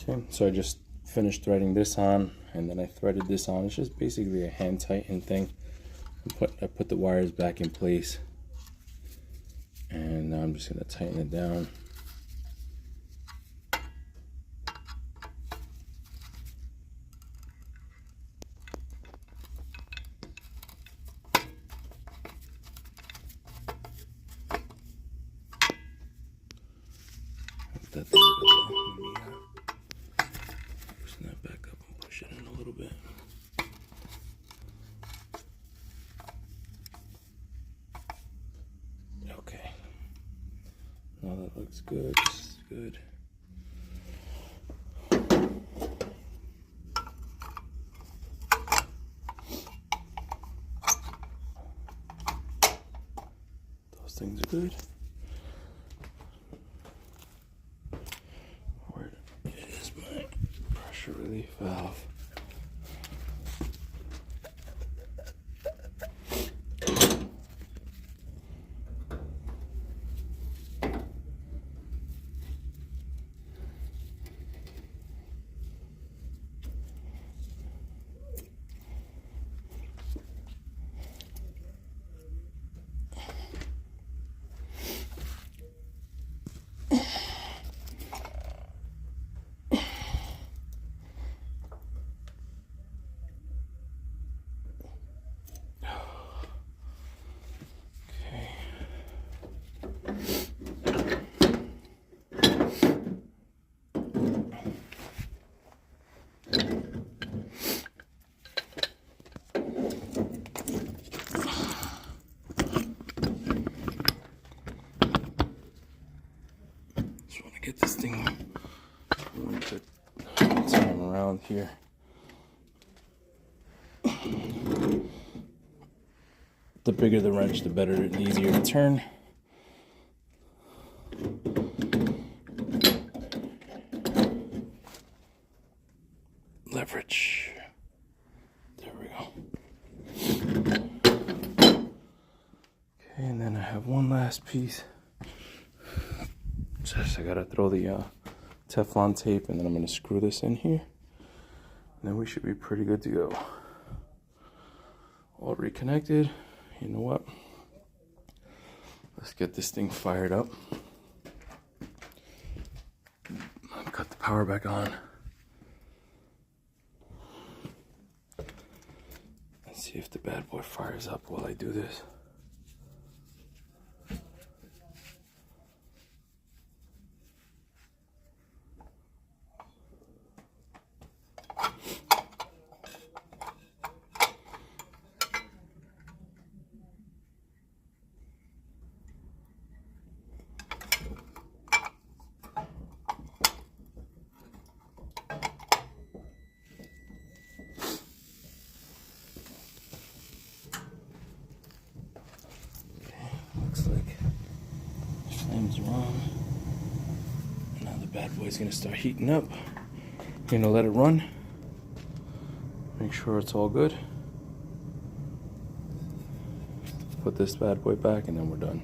Okay, so I just finished threading this on, and then I threaded this on. It's just basically a hand tighten thing. I put the wires back in place, and now I'm just gonna tighten it down. That thing loosen that back up and push it in a little bit. Okay. Now that looks good. This is good. Those things are good. Where is my pressure relief valve? Get this thing one good time around here. The bigger the wrench, the better and easier to turn. Leverage. There we go. Okay, and then I have one last piece. Just I gotta throw the Teflon tape, and then I'm gonna screw this in here, and then we should be pretty good to go. All reconnected. You know what? Let's get this thing fired up. Cut the power back on. Let's see if the bad boy fires up while I do this. Flames are on. Now the bad boy's gonna start heating up. I'm gonna let it run. Make sure it's all good. Put this bad boy back, and then we're done.